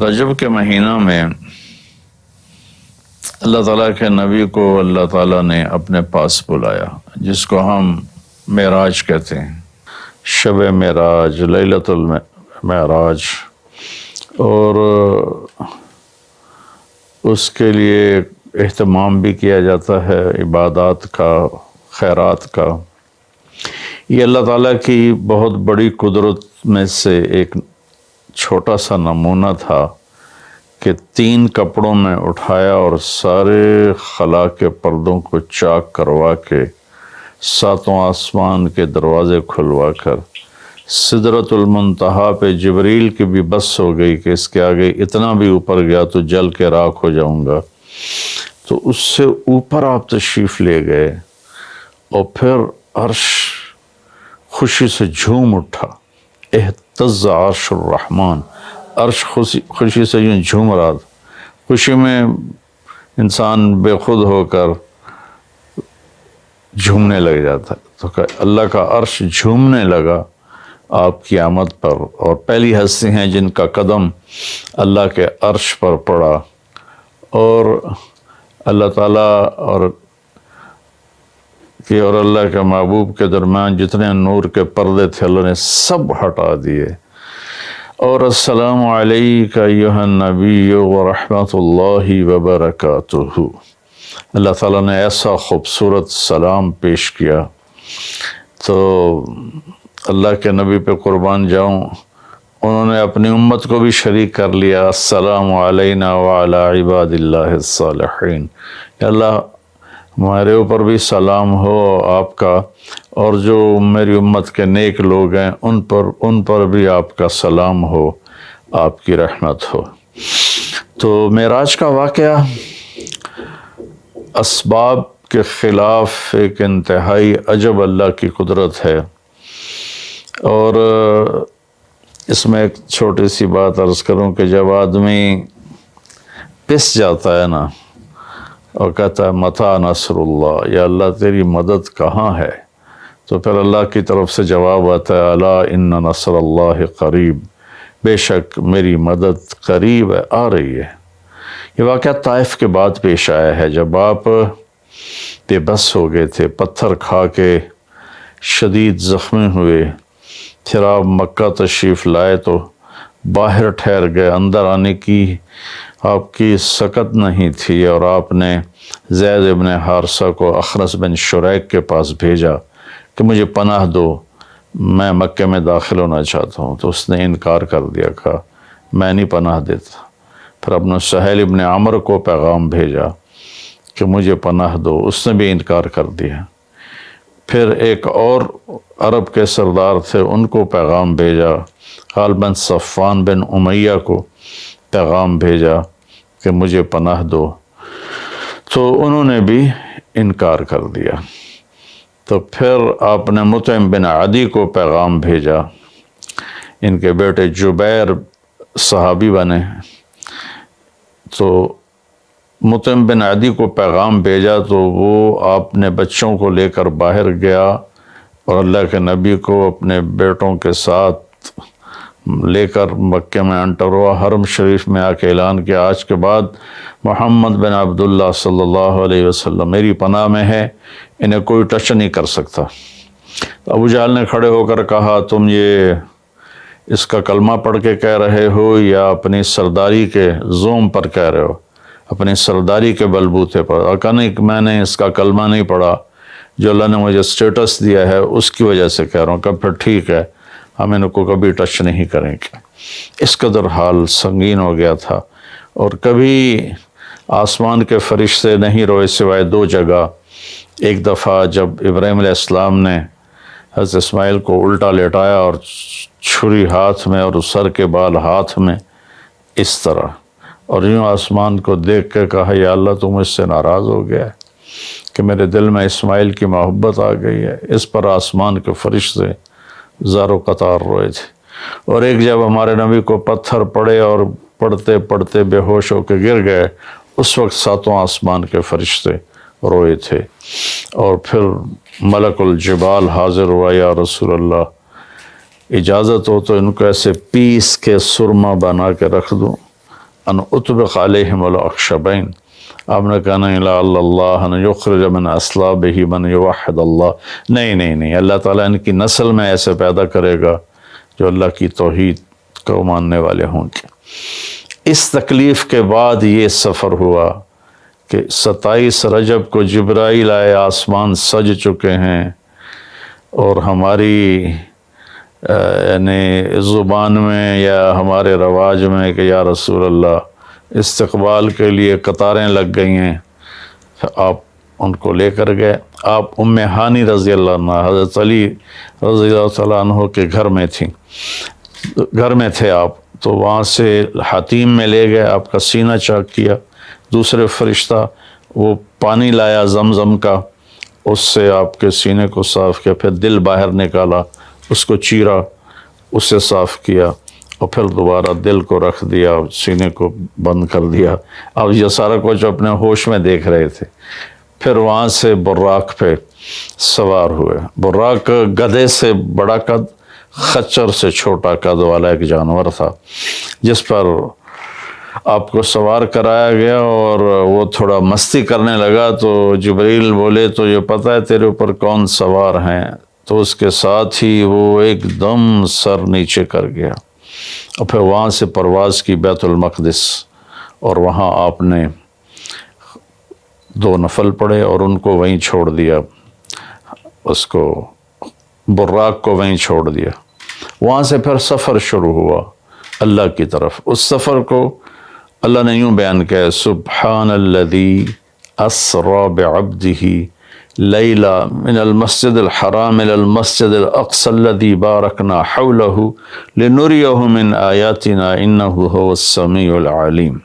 رجب کے مہینہ میں اللہ تعالیٰ کے نبی کو اللہ تعالیٰ نے اپنے پاس بلایا، جس کو ہم معراج کہتے ہیں، شب معراج، لیلۃ المعراج، اور اس کے لیے اہتمام بھی کیا جاتا ہے عبادات کا، خیرات کا۔ یہ اللہ تعالیٰ کی بہت بڑی قدرت میں سے ایک چھوٹا سا نمونہ تھا کہ 3 کپڑوں میں اٹھایا اور سارے خلا کے پردوں کو چاک کروا کے 7 آسمان کے دروازے کھلوا کر سدرۃ المنتہا پہ جبریل کی بھی بس ہو گئی کہ اس کے آگے اتنا بھی اوپر گیا تو جل کے راکھ ہو جاؤں گا، تو اس سے اوپر آپ تشریف لے گئے، اور پھر عرش خوشی سے جھوم اٹھا، اہتز عرش الرحمن، عرش خوشی سے یوں جھوم رہا تھا۔ خوشی میں انسان بے خود ہو کر جھومنے لگ جاتا ہے، تو کہ اللہ کا عرش جھومنے لگا آپ کی آمد پر، اور پہلی ہستی ہیں جن کا قدم اللہ کے عرش پر پڑا، اور اللہ تعالیٰ اور اللہ کے محبوب کے درمیان جتنے نور کے پردے تھے اللہ نے سب ہٹا دیے، اور السلام علیک ایھا النبی ورحمۃ اللہ وبرکاتہ۔ اللہ تعالیٰ نے ایسا خوبصورت سلام پیش کیا، تو اللہ کے نبی پہ قربان جاؤں، انہوں نے اپنی امت کو بھی شریک کر لیا، السلام علینا وعلی عباد اللہ الصالحین، کہ اللہ ہمارے اوپر بھی سلام ہو آپ کا، اور جو میری امت کے نیک لوگ ہیں ان پر بھی آپ کا سلام ہو، آپ کی رحمت ہو۔ تو معراج کا واقعہ اسباب کے خلاف ایک انتہائی عجب اللہ کی قدرت ہے، اور اس میں ایک چھوٹی سی بات عرض کروں کہ جب آدمی پس جاتا ہے نا اور کہتا ہے متی نصر اللہ، یا اللہ تیری مدد کہاں ہے، تو پھر اللہ کی طرف سے جواب آتا ہے الا ان نصر اللہ قریب، بے شک میری مدد قریب ہے، آ رہی ہے۔ یہ واقعہ طائف کے بعد پیش آیا ہے، جب آپ بے بس ہو گئے تھے، پتھر کھا کے شدید زخمی ہوئے، پھر آپ مکہ تشریف لائے تو باہر ٹھہر گئے، اندر آنے کی آپ کی سکت نہیں تھی، اور آپ نے زید ابن حارثہ کو اخنس بن شریک کے پاس بھیجا کہ مجھے پناہ دو، میں مکہ میں داخل ہونا چاہتا ہوں، تو اس نے انکار کر دیا، کہا میں نہیں پناہ دیتا۔ پھر اپنے سہیل ابن عمر کو پیغام بھیجا کہ مجھے پناہ دو، اس نے بھی انکار کر دیا۔ پھر ایک اور عرب کے سردار تھے، ان کو پیغام بھیجا، غالباً صفوان بن امیہ کو پیغام بھیجا کہ مجھے پناہ دو، تو انہوں نے بھی انکار کر دیا۔ تو پھر آپ نے مطعم بن عدی کو پیغام بھیجا، ان کے بیٹے جبیر صحابی بنے، تو مطعم بن عدی کو پیغام بھیجا تو وہ آپ نے بچوں کو لے کر باہر گیا، اور اللہ کے نبی کو اپنے بیٹوں کے ساتھ لے کر مکہ میں انٹر ہوا، حرم شریف میں آ کے اعلان کیا آج کے بعد محمد بن عبداللہ صلی اللہ علیہ وسلم میری پناہ میں ہے، انہیں کوئی ٹچ نہیں کر سکتا۔ ابو جہل نے کھڑے ہو کر کہا تم یہ اس کا کلمہ پڑھ کے کہہ رہے ہو یا اپنی سرداری کے زوم پر کہہ رہے ہو، اپنی سرداری کے بلبوتے پر؟ اور کہا نہیں، میں نے اس کا کلمہ نہیں پڑھا، جو اللہ نے مجھے سٹیٹس دیا ہے اس کی وجہ سے کہہ رہا ہوں۔ کہ پھر ٹھیک ہے، ہم ان کو کبھی ٹچ نہیں کریں گے۔ اس قدر حال سنگین ہو گیا تھا، اور کبھی آسمان کے فرشتے نہیں روئے سوائے 2 جگہ۔ ایک دفعہ جب ابراہیم علیہ السلام نے حضرت اسماعیل کو الٹا لیٹایا اور چھری ہاتھ میں اور سر کے بال ہاتھ میں اس طرح، اور یوں آسمان کو دیکھ کے کہا یا اللہ تو مجھ سے ناراض ہو گیا ہے کہ میرے دل میں اسماعیل کی محبت آ گئی ہے۔ اس پر آسمان کے فرشتے زار و قطار روئے تھے۔ اور ایک جب ہمارے نبی کو پتھر پڑے اور پڑھتے پڑھتے بے ہوش ہو کے گر گئے، اس وقت 7 آسمان کے فرشتے روئے تھے۔ اور پھر ملک الجبال حاضر ہوا، یا رسول اللہ اجازت ہو تو ان کو ایسے پیس کے سرما بنا کے رکھ دوں؟ ان اطبق علیہم الاخشبین، آپ نے کہا نہیں لا اللہ ان یخرج من اصلابہ من یوحد اللہ، نہیں، اللہ تعالیٰ ان کی نسل میں ایسے پیدا کرے گا جو اللہ کی توحید کو ماننے والے ہوں گے۔ اس تکلیف کے بعد یہ سفر ہوا کہ 27 رجب کو جبرائیل آئے، آسمان سج چکے ہیں، اور ہماری یعنی زبان میں یا ہمارے رواج میں کہ یا رسول اللہ استقبال کے لیے قطاریں لگ گئی ہیں، آپ ان کو لے کر گئے۔ آپ ام ہانی رضی اللہ عنہ، حضرت علی رضی اللہ تعالیٰ عنہ کے گھر میں تھے آپ، تو وہاں سے حتیم میں لے گئے، آپ کا سینہ چاک کیا، دوسرے فرشتہ وہ پانی لایا زمزم کا، اس سے آپ کے سینے کو صاف کیا، پھر دل باہر نکالا، اس کو چیرا، اسے صاف کیا، اور پھر دوبارہ دل کو رکھ دیا، سینے کو بند کر دیا۔ اب یہ سارا کچھ اپنے ہوش میں دیکھ رہے تھے۔ پھر وہاں سے براق پہ سوار ہوئے۔ براق گدھے سے بڑا قد، خچر سے چھوٹا قد والا ایک جانور تھا، جس پر آپ کو سوار کرایا گیا، اور وہ تھوڑا مستی کرنے لگا تو جبریل بولے تو یہ پتہ ہے تیرے اوپر کون سوار ہیں؟ تو اس کے ساتھ ہی وہ ایک دم سر نیچے کر گیا، اور پھر وہاں سے پرواز کی بیت المقدس، اور وہاں آپ نے 2 نفل پڑھے اور ان کو وہیں چھوڑ دیا، اس کو براق کو وہیں چھوڑ دیا۔ وہاں سے پھر سفر شروع ہوا اللہ کی طرف۔ اس سفر کو اللہ نے یوں بیان کیا، سبحان الذی اسری بعبدہ لیلا من المسجد الحرام الى المسجد الاقصى الذي باركنا حوله لنريه من آیاتنا انه هو السمیع العلیم۔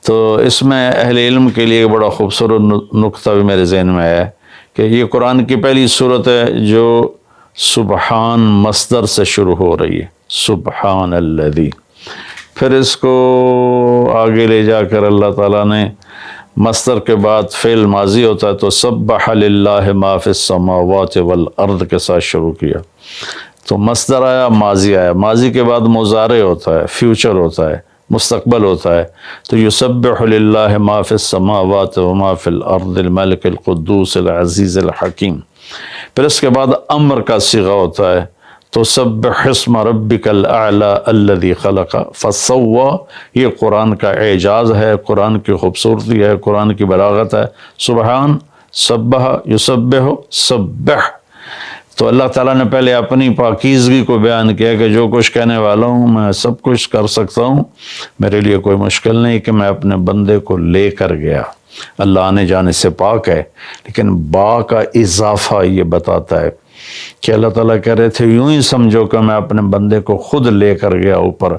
تو اس میں اہل علم کے لیے بڑا خوبصورت نقطہ بھی میرے ذہن میں ہے کہ یہ قرآن کی پہلی صورت ہے جو سبحان مصدر سے شروع ہو رہی ہے، سبحان الذی۔ پھر اس کو آگے لے جا کر اللہ تعالیٰ نے مصدر کے بعد فعل ماضی ہوتا ہے تو سبح للہ ما فی السماوات والارض کے ساتھ شروع کیا، تو مصدر آیا، ماضی آیا، ماضی کے بعد مضارع ہوتا ہے، فیوچر ہوتا ہے، مستقبل ہوتا ہے، تو یسبح للہ ما فی السماوات وما فی الارض الملک القدوس العزیز الحکیم۔ پھر اس کے بعد امر کا صیغہ ہوتا ہے تو سبح اسم ربک الاعلی الذی خلق فسوی۔ یہ قرآن کا اعجاز ہے، قرآن کی خوبصورتی ہے، قرآن کی بلاغت ہے۔ سبحان، سبح، یسبح، سبح۔ تو اللہ تعالیٰ نے پہلے اپنی پاکیزگی کو بیان کیا کہ جو کچھ کہنے والا ہوں میں سب کچھ کر سکتا ہوں، میرے لیے کوئی مشکل نہیں کہ میں اپنے بندے کو لے کر گیا۔ اللہ آنے جانے سے پاک ہے، لیکن با کا اضافہ یہ بتاتا ہے کہ اللہ تعالیٰ کہہ رہے تھے یوں ہی سمجھو کہ میں اپنے بندے کو خود لے کر گیا اوپر۔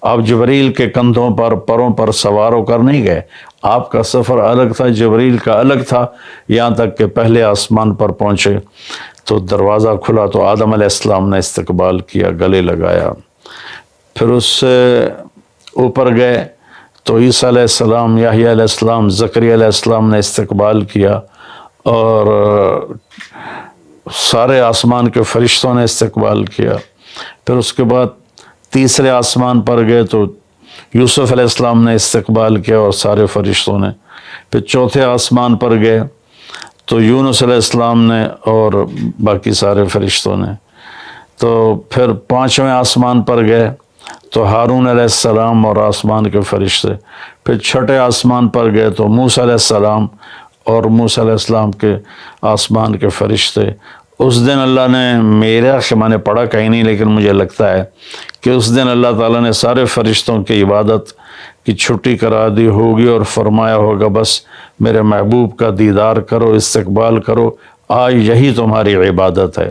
آپ جبریل کے کندھوں پر، پروں پر سوار ہو کر نہیں گئے، آپ کا سفر الگ تھا، جبریل کا الگ تھا، یہاں تک کہ پہلے آسمان پر پہنچے تو دروازہ کھلا تو آدم علیہ السلام نے استقبال کیا، گلے لگایا۔ پھر اس سے اوپر گئے تو عیسیٰ علیہ السلام، یحییٰ علیہ السلام، زکریا علیہ السلام نے استقبال کیا، اور سارے آسمان کے فرشتوں نے استقبال کیا۔ پھر اس کے بعد تیسرے آسمان پر گئے تو یوسف علیہ السلام نے استقبال کیا اور سارے فرشتوں نے۔ پھر چوتھے آسمان پر گئے تو یونس علیہ السلام نے اور باقی سارے فرشتوں نے۔ تو پھر پانچویں آسمان پر گئے تو ہارون علیہ السلام اور آسمان کے فرشتے۔ پھر چھٹے آسمان پر گئے تو موسیٰ علیہ السلام اور موسیٰ علیہ السلام کے آسمان کے فرشتے۔ اس دن اللہ نے، میرا میں نے پڑھا کہیں نہیں لیکن مجھے لگتا ہے کہ اس دن اللہ تعالیٰ نے سارے فرشتوں کی عبادت کی چھٹی کرا دی ہوگی اور فرمایا ہوگا بس میرے محبوب کا دیدار کرو، استقبال کرو، آج یہی تمہاری عبادت ہے،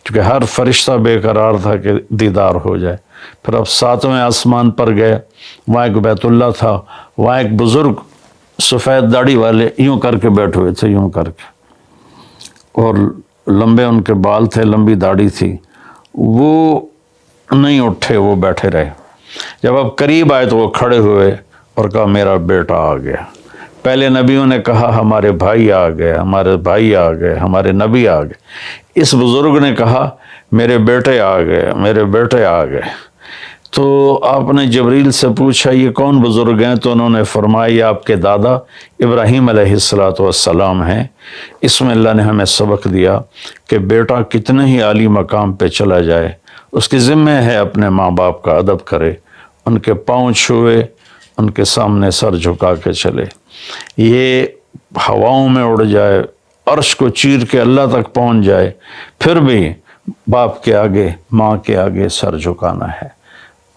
کیونکہ ہر فرشتہ بے قرار تھا کہ دیدار ہو جائے۔ پھر اب ساتویں آسمان پر گئے، وہاں ایک بیت اللہ تھا، وہاں ایک بزرگ سفید داڑھی والے یوں کر کے بیٹھے ہوئے تھے، یوں کر کے، اور لمبے ان کے بال تھے، لمبی داڑھی تھی، وہ نہیں اٹھے، وہ بیٹھے رہے۔ جب اب قریب آئے تو وہ کھڑے ہوئے اور کہا میرا بیٹا آ گیا۔ پہلے نبیوں نے کہا ہمارے بھائی آ گئے، ہمارے بھائی آ گئے، ہمارے نبی آ گئے۔ اس بزرگ نے کہا میرے بیٹے آ گئے، میرے بیٹے آ گئے۔ تو آپ نے جبریل سے پوچھا یہ کون بزرگ ہیں؟ تو انہوں نے فرمایا یہ آپ کے دادا ابراہیم علیہ السلام ہیں۔ اس میں اللہ نے ہمیں سبق دیا کہ بیٹا کتنے ہی عالی مقام پہ چلا جائے، اس کی ذمہ ہے اپنے ماں باپ کا ادب کرے، ان کے پاؤں چھوئے، ان کے سامنے سر جھکا کے چلے۔ یہ ہواؤں میں اڑ جائے، عرش کو چیر کے اللہ تک پہنچ جائے، پھر بھی باپ کے آگے ماں کے آگے سر جھکانا ہے۔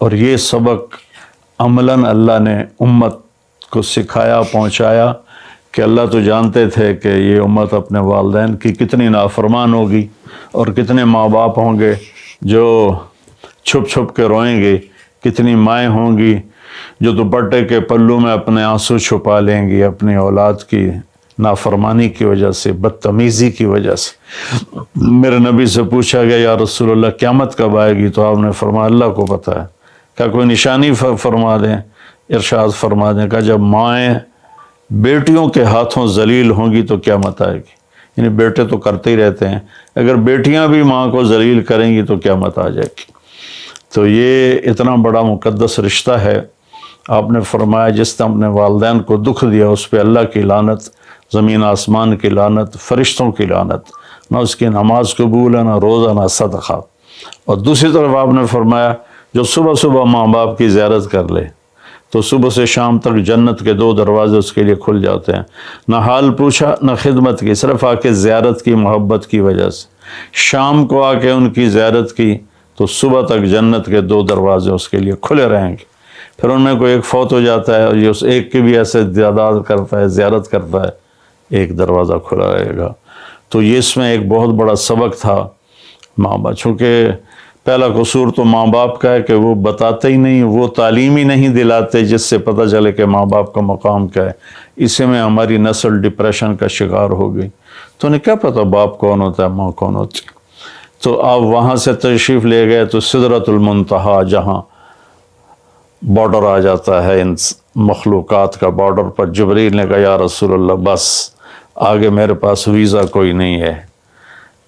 اور یہ سبق عملاً اللہ نے امت کو سکھایا، پہنچایا کہ اللہ تو جانتے تھے کہ یہ امت اپنے والدین کی کتنی نافرمان ہوگی، اور کتنے ماں باپ ہوں گے جو چھپ چھپ کے روئیں گے، کتنی مائیں ہوں گی جو دوپٹے کے پلو میں اپنے آنسو چھپا لیں گی اپنی اولاد کی نافرمانی کی وجہ سے، بدتمیزی کی وجہ سے۔ میرے نبی سے پوچھا گیا یا رسول اللہ قیامت کب آئے گی؟ تو آپ نے فرمایا اللہ کو پتہ ہے۔ کیا کوئی نشانی فرما دیں؟ ارشاد فرما دیں کہ جب مائیں بیٹیوں کے ہاتھوں ذلیل ہوں گی تو قیامت آئے گی۔ یعنی بیٹے تو کرتے ہی رہتے ہیں، اگر بیٹیاں بھی ماں کو ذلیل کریں گی تو قیامت آ جائے گی۔ تو یہ اتنا بڑا مقدس رشتہ ہے۔ آپ نے فرمایا جس نے اپنے والدین کو دکھ دیا اس پہ اللہ کی لعنت، زمین آسمان کی لعنت، فرشتوں کی لعنت، نہ اس کی نماز قبول ہے، نہ روزہ، نہ صدقہ۔ اور دوسری طرف آپ نے فرمایا جو صبح صبح ماں باپ کی زیارت کر لے تو صبح سے شام تک جنت کے 2 دروازے اس کے لیے کھل جاتے ہیں۔ نہ حال پوچھا نہ خدمت کی، صرف آ کے زیارت کی محبت کی وجہ سے۔ شام کو آ کے ان کی زیارت کی تو صبح تک جنت کے 2 دروازے اس کے لیے کھلے رہیں گے۔ پھر ان میں کوئی ایک فوت ہو جاتا ہے اور یہ اس ایک کی بھی ایسے تعداد کرتا ہے، زیارت کرتا ہے، ایک دروازہ کھلا رہے گا۔ تو یہ اس میں ایک بہت بڑا سبق تھا ماں باپ، چونکہ پہلا قصور تو ماں باپ کا ہے کہ وہ بتاتے ہی نہیں، وہ تعلیم ہی نہیں دلاتے جس سے پتہ چلے کہ ماں باپ کا مقام کیا ہے۔ اسی میں ہماری نسل ڈپریشن کا شکار ہو گئی۔ تو انہیں کیا پتہ باپ کون ہوتا ہے، ماں کون ہوتی ہے۔ تو آپ وہاں سے تشریف لے گئے تو سدرۃ المنتہا، جہاں بارڈر آ جاتا ہے ان مخلوقات کا، بارڈر پر جبریل نے کہا یا رسول اللہ بس آگے میرے پاس ویزا کوئی نہیں ہے،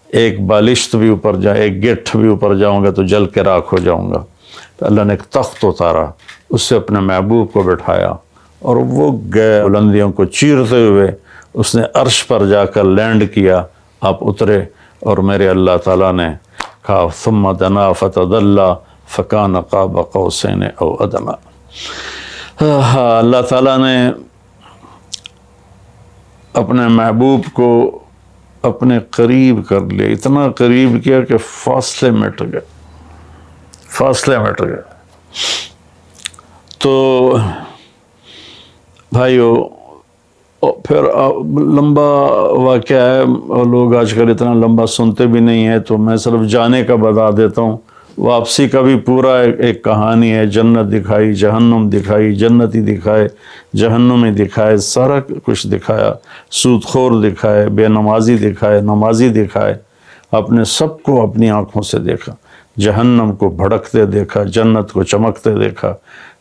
ایک بالشت بھی اوپر جائے، ایک گٹھ بھی اوپر جاؤں گا تو جل کے راکھ ہو جاؤں گا۔ تو اللہ نے ایک تخت اتارا، اس سے اپنے محبوب کو بٹھایا اور وہ گئے بلندیوں کو چیرتے ہوئے، اس نے عرش پر جا کر لینڈ کیا، آپ اترے اور میرے اللہ تعالیٰ نے کہا ثم دنا فتدلی فکان قاب قوسین او ادنی۔ اللہ تعالیٰ نے اپنے محبوب کو اپنے قریب کر لیا، اتنا قریب کیا کہ فاصلے مٹ گئے، فاصلے مٹ گئے۔ تو بھائیو پھر لمبا واقعہ ہے، لوگ آج کل اتنا لمبا سنتے بھی نہیں ہیں، تو میں صرف جانے کا بتا دیتا ہوں۔ واپسی کا بھی پورا ایک کہانی ہے، جنت دکھائی، جہنم دکھائی، جنتی دکھائے، جہنمی دکھائے، سارا کچھ دکھایا، سود خور دکھائے، بے نمازی دکھائے، نمازی دکھائے، اپنے سب کو اپنی آنکھوں سے دیکھا، جہنم کو بھڑکتے دیکھا، جنت کو چمکتے دیکھا،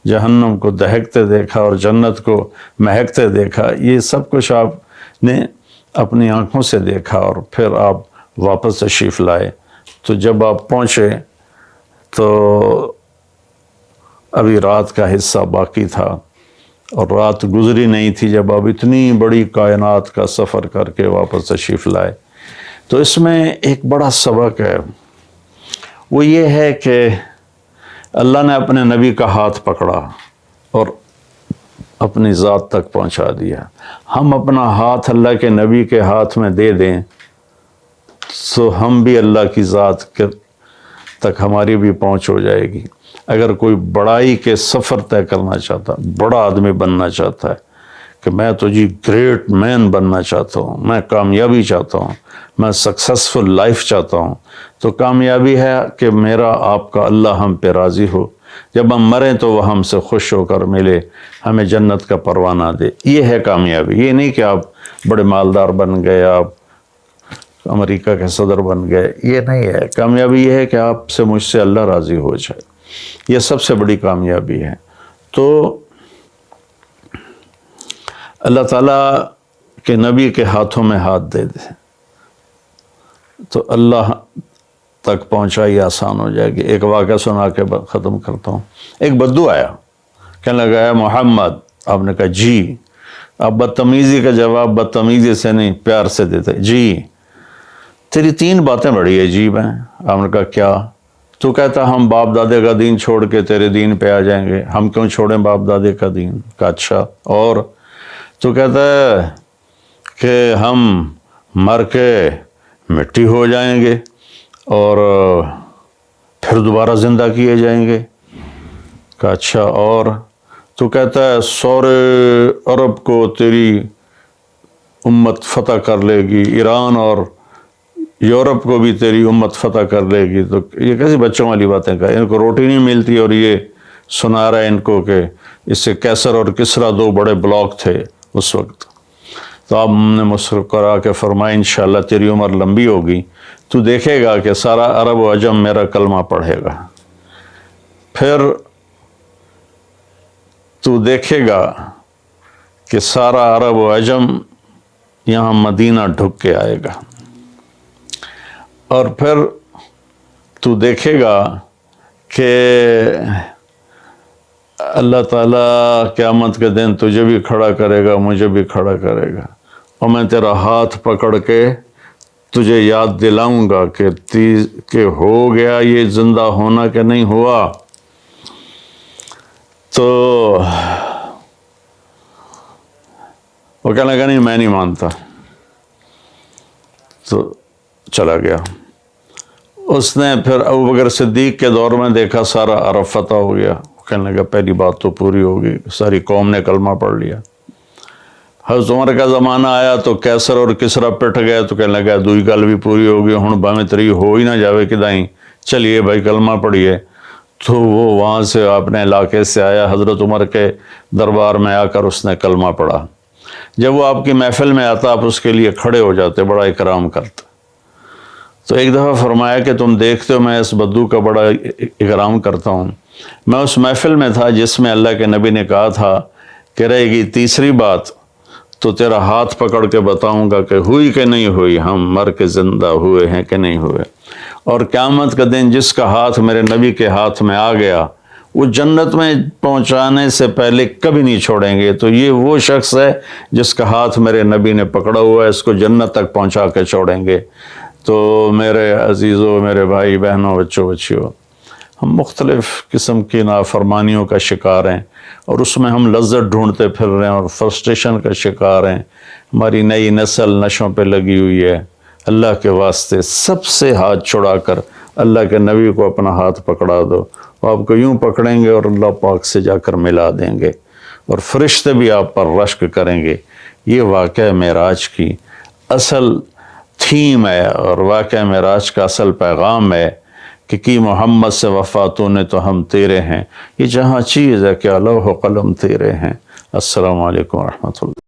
جہنم کو دہکتے دیکھا اور جنت کو مہکتے دیکھا۔ یہ سب کچھ آپ نے اپنی آنکھوں سے دیکھا اور پھر آپ واپس تشریف لائے۔ تو جب آپ پہنچے تو ابھی رات کا حصہ باقی تھا اور رات گزری نہیں تھی جب آپ اتنی بڑی کائنات کا سفر کر کے واپس تشریف لائے۔ تو اس میں ایک بڑا سبق ہے، وہ یہ ہے کہ اللہ نے اپنے نبی کا ہاتھ پکڑا اور اپنی ذات تک پہنچا دیا۔ ہم اپنا ہاتھ اللہ کے نبی کے ہاتھ میں دے دیں تو ہم بھی اللہ کی ذات تک ہماری بھی پہنچ ہو جائے گی۔ اگر کوئی بڑائی کے سفر طے کرنا چاہتا، بڑا آدمی بننا چاہتا ہے کہ میں تو جی گریٹ مین بننا چاہتا ہوں، میں کامیابی چاہتا ہوں، میں سکسیسفل لائف چاہتا ہوں، تو کامیابی ہے کہ میرا آپ کا اللہ ہم پہ راضی ہو، جب ہم مریں تو وہ ہم سے خوش ہو کر ملے، ہمیں جنت کا پروانہ دے۔ یہ ہے کامیابی۔ یہ نہیں کہ آپ بڑے مالدار بن گئے، آپ امریکہ کے صدر بن گئے، یہ نہیں ہے۔ کامیابی یہ ہے کہ آپ سے مجھ سے اللہ راضی ہو جائے، یہ سب سے بڑی کامیابی ہے۔ تو اللہ تعالیٰ کے نبی کے ہاتھوں میں ہاتھ دے دے تو اللہ تک پہنچائی آسان ہو جائے گی۔ ایک واقعہ سنا کے ختم کرتا ہوں۔ ایک بدو آیا، کہنے لگا ہے محمد، آپ نے کہا جی۔ آپ بدتمیزی کا جواب بدتمیزی سے نہیں پیار سے دیتے، جی تیری 3 باتیں بڑی عجیب ہیں۔ آپ نے کہا کیا؟ تو کہتا ہم باپ دادے کا دین چھوڑ کے تیرے دین پہ آ جائیں گے، ہم کیوں چھوڑیں باپ دادے کا دین؟ کہا اچھا اور؟ تو کہتا ہے کہ ہم مر کے مٹی ہو جائیں گے اور پھر دوبارہ زندہ کیے جائیں گے۔ کہا اچھا اور؟ تو کہتا ہے سورے عرب کو تیری امت فتح کر لے گی، ایران اور یورپ کو بھی تیری امت فتح کر لے گی۔ تو یہ کیسی بچوں والی باتیں کہا، ان کو روٹی نہیں ملتی اور یہ سنا رہا ہے ان کو کہ اس سے کیسر اور کسرا 2 بڑے بلاک تھے اس وقت۔ تو آپ نے مسکرا کے فرمایا انشاءاللہ تیری عمر لمبی ہوگی، تو دیکھے گا کہ سارا عرب و عجم میرا کلمہ پڑھے گا، پھر تو دیکھے گا کہ سارا عرب و عجم یہاں مدینہ ڈھک کے آئے گا، اور پھر تو دیکھے گا کہ اللہ تعالیٰ قیامت کے دن تجھے بھی کھڑا کرے گا، مجھے بھی کھڑا کرے گا، اور میں تیرا ہاتھ پکڑ کے تجھے یاد دلاؤں گا کہ ہو گیا یہ زندہ ہونا کہ نہیں ہوا۔ تو وہ کہنے لگا نہیں میں نہیں مانتا، تو چلا گیا۔ اس نے پھر ابوبکر صدیق کے دور میں دیکھا سارا عرب فتح ہو گیا، کہنے لگا پہلی بات تو پوری ہوگی، ساری قوم نے کلمہ پڑھ لیا۔ حضرت عمر کا زمانہ آیا تو کیسر اور کسرا پٹ گیا، تو کہنے لگا دوئی گل بھی پوری ہوگی، ہن بھاویں تری ہو ہی نہ جاوے کدائیں، چلیے بھائی کلمہ پڑھیے۔ تو وہ وہاں سے اپنے علاقے سے آیا، حضرت عمر کے دربار میں آ کر اس نے کلمہ پڑھا۔ جب وہ آپ کی محفل میں آتا آپ اس کے لیے کھڑے ہو جاتے، بڑا اکرام کرتے۔ تو ایک دفعہ فرمایا کہ تم دیکھتے ہو میں اس بدو کا بڑا اکرام کرتا ہوں، میں اس محفل میں تھا جس میں اللہ کے نبی نے کہا تھا کہ رہے گی تیسری بات تو تیرا ہاتھ پکڑ کے بتاؤں گا کہ ہوئی کہ نہیں ہوئی، ہم مر کے زندہ ہوئے ہیں کہ نہیں ہوئے، اور قیامت کا دن جس کا ہاتھ میرے نبی کے ہاتھ میں آ گیا وہ جنت میں پہنچانے سے پہلے کبھی نہیں چھوڑیں گے۔ تو یہ وہ شخص ہے جس کا ہاتھ میرے نبی نے پکڑا ہوا ہے، اس کو جنت تک پہنچا کے چھوڑیں گے۔ تو میرے عزیزوں، میرے بھائی بہنوں، بچوں بچیوں، ہم مختلف قسم کی نافرمانیوں کا شکار ہیں اور اس میں ہم لذت ڈھونڈتے پھر رہے ہیں اور فرسٹریشن کا شکار ہیں۔ ہماری نئی نسل نشوں پہ لگی ہوئی ہے۔ اللہ کے واسطے سب سے ہاتھ چھڑا کر اللہ کے نبی کو اپنا ہاتھ پکڑا دو، وہ آپ کو یوں پکڑیں گے اور اللہ پاک سے جا کر ملا دیں گے، اور فرشتے بھی آپ پر رشک کریں گے۔ یہ واقعہ معراج کی اصل تھیم ہے اور واقعہ معراج کا اصل پیغام ہے کہ کی محمد سے وفاتوں نے تو ہم تیرے ہیں۔ یہ جہاں چیز ہے کہ لوح و قلم تیرے ہیں۔ السلام علیکم ورحمۃ اللہ۔